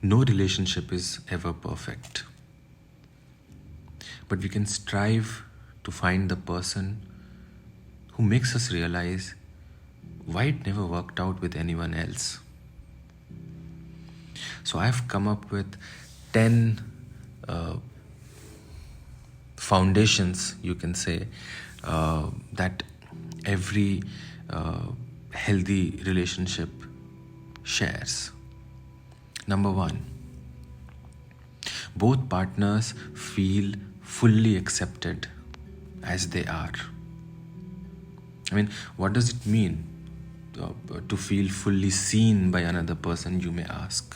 No relationship is ever perfect, but we can strive to find the person who makes us realize why it never worked out with anyone else. So I've come up with 10 foundations, you can say, that every healthy relationship shares. Number 1, both partners feel fully accepted as they are. I mean, what does it mean to feel fully seen by another person, you may ask?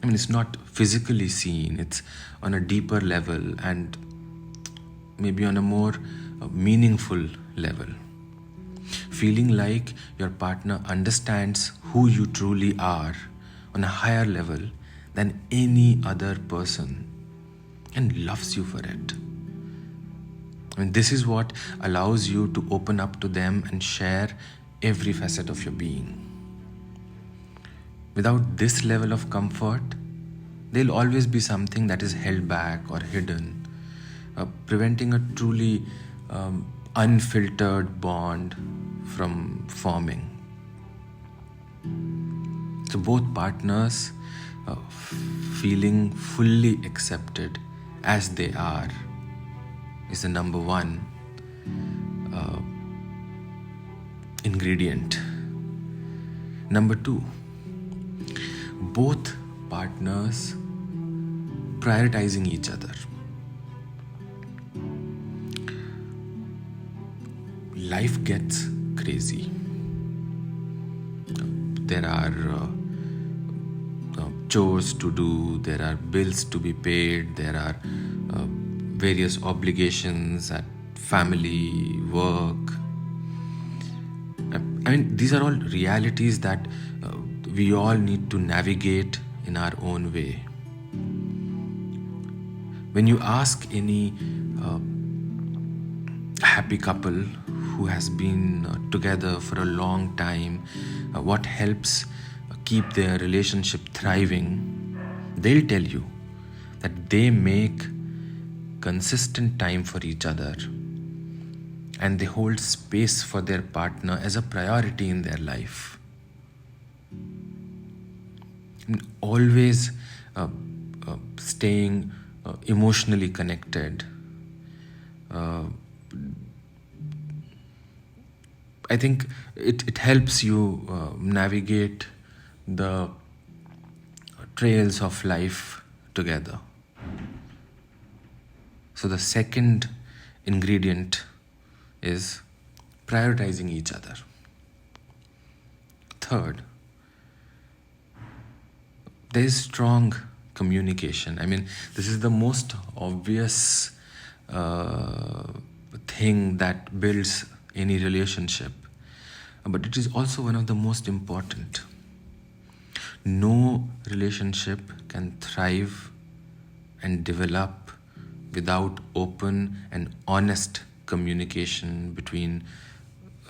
I mean, it's not physically seen, it's on a deeper level and maybe on a more meaningful level. Feeling like your partner understands who you truly are on a higher level than any other person and loves you for it. I mean, this is what allows you to open up to them and share every facet of your being. Without this level of comfort, there'll always be something that is held back or hidden, preventing a truly unfiltered bond from forming. So both partners feeling fully accepted as they are is the number 1 ingredient. Number 2, both partners prioritizing each other. Life gets crazy. There are chores to do, there are bills to be paid, there are various obligations at family, work. I mean, these are all realities that we all need to navigate in our own way. When you ask any happy couple who has been together for a long time what helps keep their relationship thriving, they'll tell you that they make consistent time for each other and they hold space for their partner as a priority in their life. And always staying emotionally connected. I think it helps you navigate the trails of life together. So the second ingredient is prioritizing each other. Third, there is strong communication. I mean, this is the most obvious thing that builds any relationship, but it is also one of the most important. No relationship can thrive and develop without open and honest communication between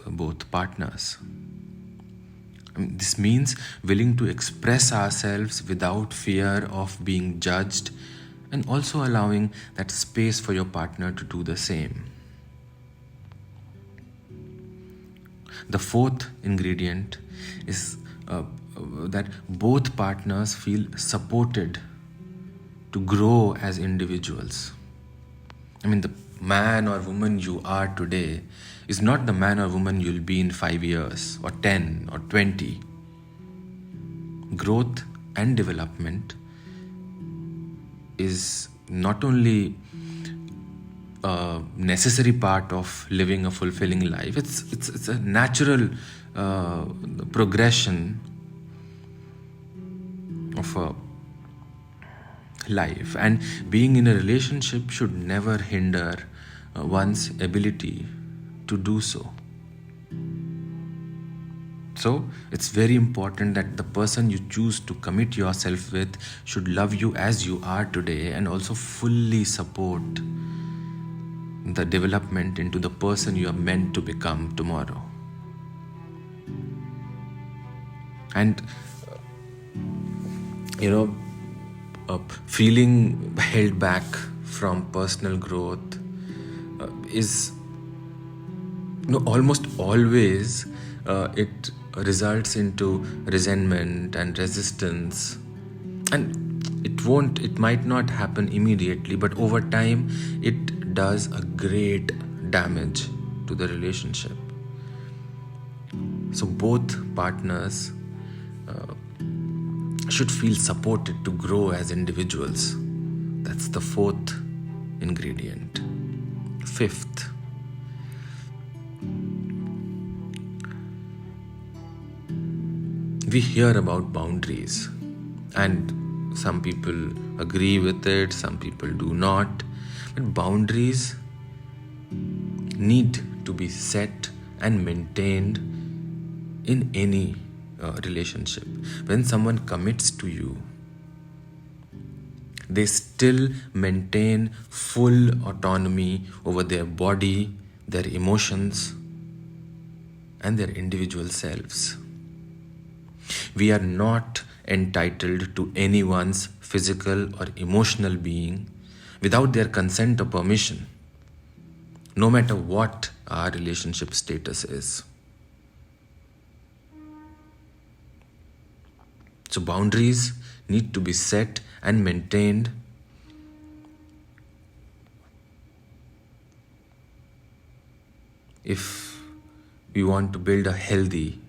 both partners. This means willing to express ourselves without fear of being judged and also allowing that space for your partner to do the same. The fourth ingredient is that both partners feel supported to grow as individuals. I mean, the man or woman you are today is not the man or woman you'll be in 5 years or 10 or 20. Growth and development is not only a necessary part of living a fulfilling life, it's a natural progression of a life, and being in a relationship should never hinder one's ability to do so. So it's very important that the person you choose to commit yourself with should love you as you are today and also fully support the development into the person you are meant to become tomorrow. And you know, feeling held back from personal growth is, almost always it results into resentment and resistance, and it might not happen immediately, but over time it does a great damage to the relationship. So both partners should feel supported to grow as individuals. That's the fourth ingredient. Fifth, we hear about boundaries, and some people agree with it, some people do not. But boundaries need to be set and maintained in any relationship. When someone commits to you, they still maintain full autonomy over their body, their emotions, and their individual selves. We are not entitled to anyone's physical or emotional being without their consent or permission, no matter what our relationship status is. So boundaries need to be set and maintained if we want to build a healthy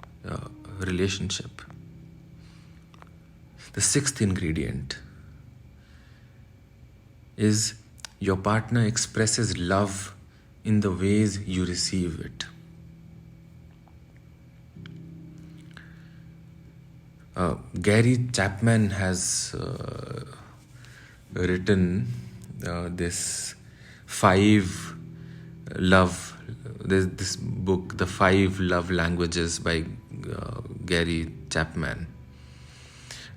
relationship. The sixth ingredient is your partner expresses love in the ways you receive it. Gary Chapman has written this this book, The 5 Love Languages by Gary Chapman,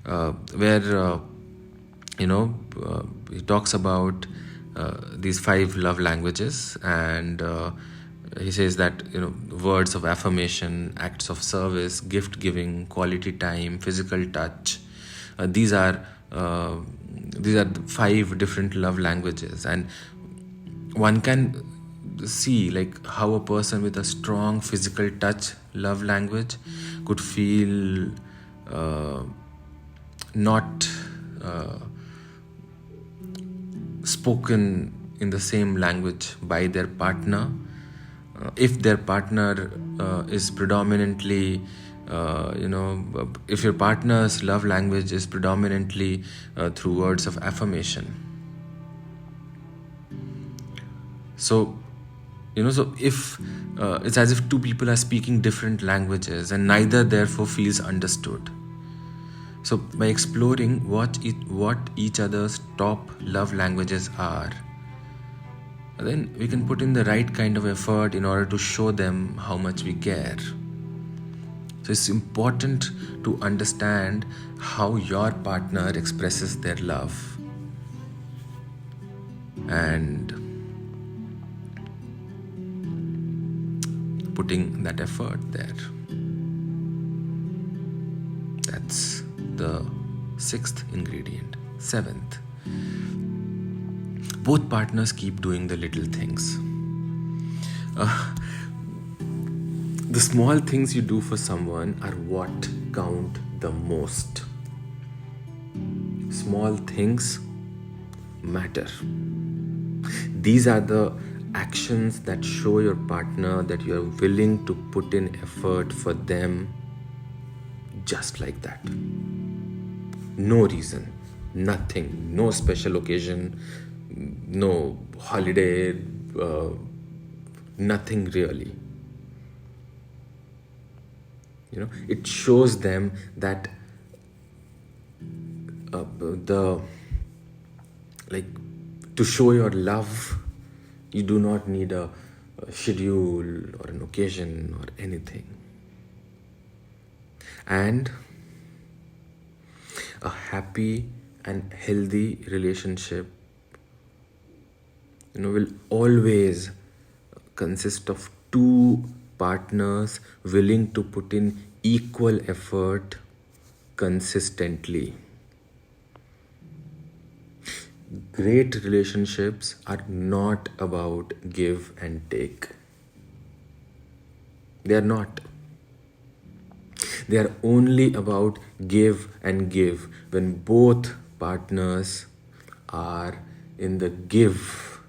where he talks about these 5 love languages, and he says that words of affirmation, acts of service, gift giving, quality time, physical touch, these are the 5 different love languages. And one can see like how a person with a strong physical touch love language could feel not spoken in the same language by their partner. If their partner is predominantly if your partner's love language is predominantly through words of affirmation, so if it's as if two people are speaking different languages and neither therefore feels understood. So by exploring what each other's top love languages are, then we can put in the right kind of effort in order to show them how much we care. So it's important to understand how your partner expresses their love and putting that effort there. That's the 6th ingredient. 7th, both partners keep doing the little things. The small things you do for someone are what count the most. Small things matter. These are the actions that show your partner that you are willing to put in effort for them, just like that. No reason, nothing, no special occasion, no holiday, nothing really. It shows them that to show your love, you do not need a schedule or an occasion or anything. And a happy and healthy relationship will always consist of two partners willing to put in equal effort consistently. Great relationships are not about give and take. They are not. They are only about give and give. When both partners are in the give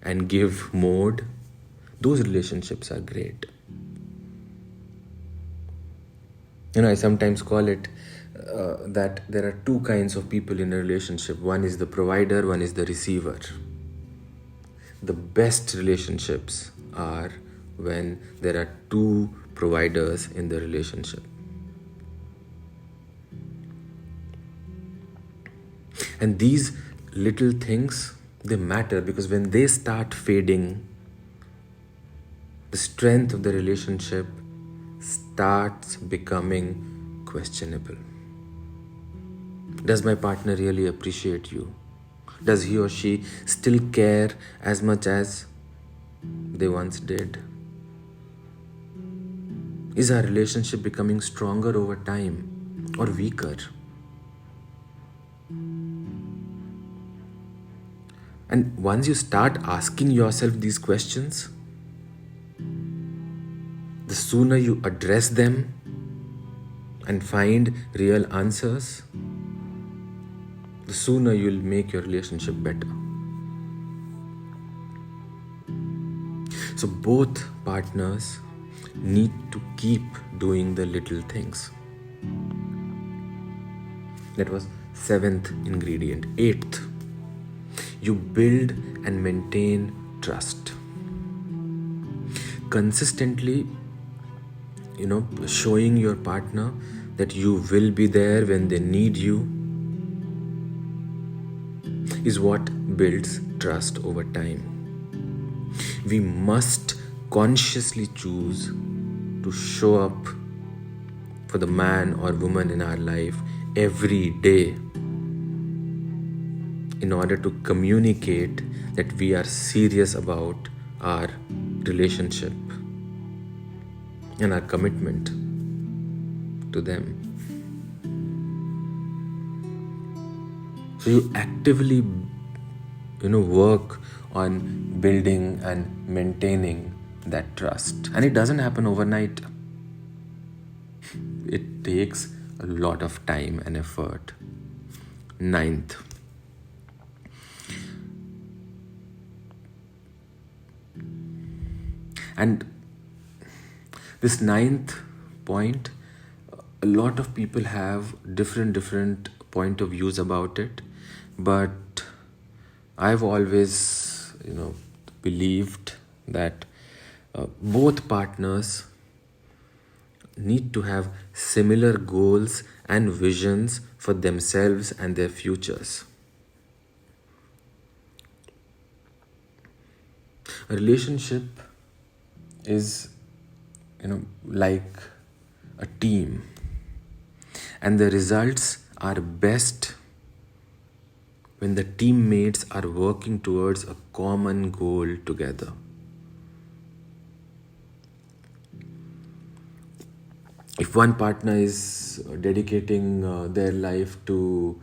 and give mode, those relationships are great. I sometimes call it that there are two kinds of people in a relationship. One is the provider, one is the receiver. The best relationships are when there are two providers in the relationship. And these little things, they matter, because when they start fading, the strength of the relationship starts becoming questionable. Does my partner really appreciate you? Does he or she still care as much as they once did? Is our relationship becoming stronger over time or weaker? And once you start asking yourself these questions, the sooner you address them and find real answers, the sooner you'll make your relationship better. So both partners need to keep doing the little things. That was 7th ingredient. 8th, you build and maintain trust. Consistently, showing your partner that you will be there when they need you is what builds trust over time. We must consciously choose to show up for the man or woman in our life every day in order to communicate that we are serious about our relationship and our commitment to them. So you actively work on building and maintaining that trust. And it doesn't happen overnight. It takes a lot of time and effort. 9th, and this 9th point, a lot of people have different point of views about it, but I've always believed that both partners need to have similar goals and visions for themselves and their futures. A relationship is like a team, and the results are best when the teammates are working towards a common goal together. If one partner is dedicating their life to,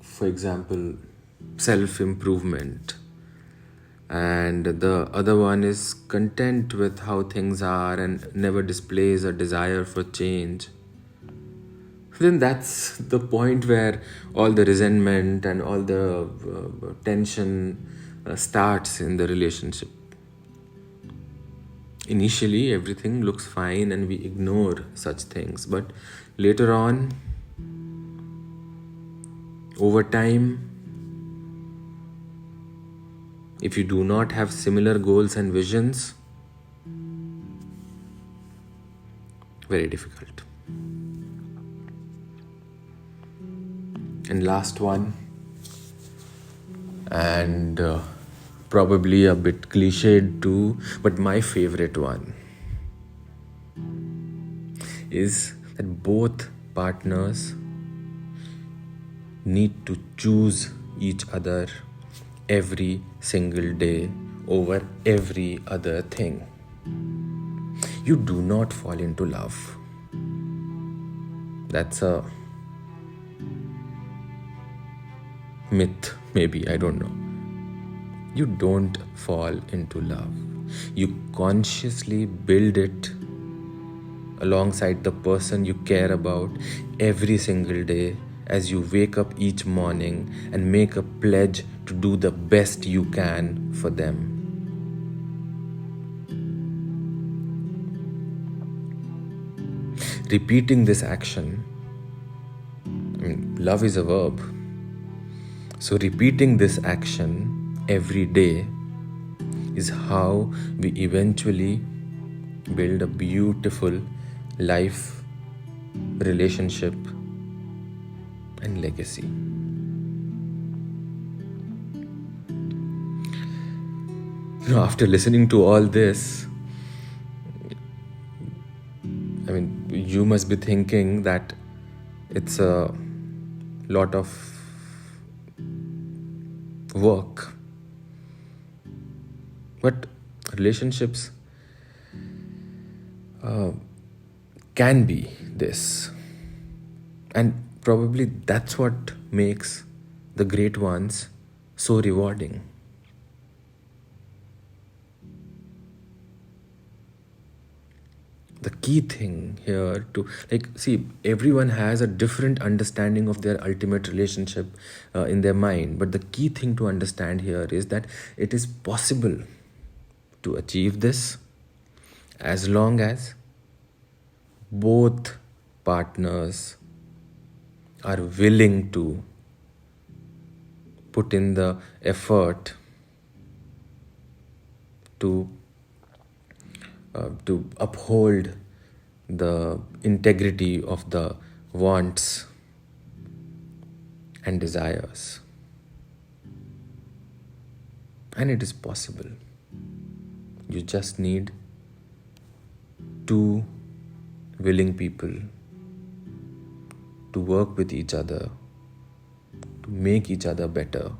for example, self-improvement, and the other one is content with how things are and never displays a desire for change, then that's the point where all the resentment and all the tension starts in the relationship. Initially, everything looks fine and we ignore such things, but later on, over time, if you do not have similar goals and visions, very difficult. And last one, and probably a bit cliched too, but my favorite one, is that both partners need to choose each other every single day over every other thing. You do not fall into love. That's a myth, maybe, I don't know. You don't fall into love. You consciously build it alongside the person you care about every single day as you wake up each morning and make a pledge to do the best you can for them. Repeating this action, love is a verb. So repeating this action every day is how we eventually build a beautiful life, relationship, and legacy. After listening to all this, you must be thinking that it's a lot of work. But relationships can be this. And probably that's what makes the great ones so rewarding. The key thing here see, everyone has a different understanding of their ultimate relationship in their mind. But the key thing to understand here is that it is possible to achieve this as long as both partners are willing to put in the effort to uphold the integrity of the wants and desires. And it is possible. You just need two willing people to work with each other, to make each other better.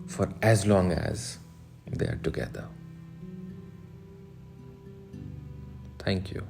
For as long as they are together. Thank you.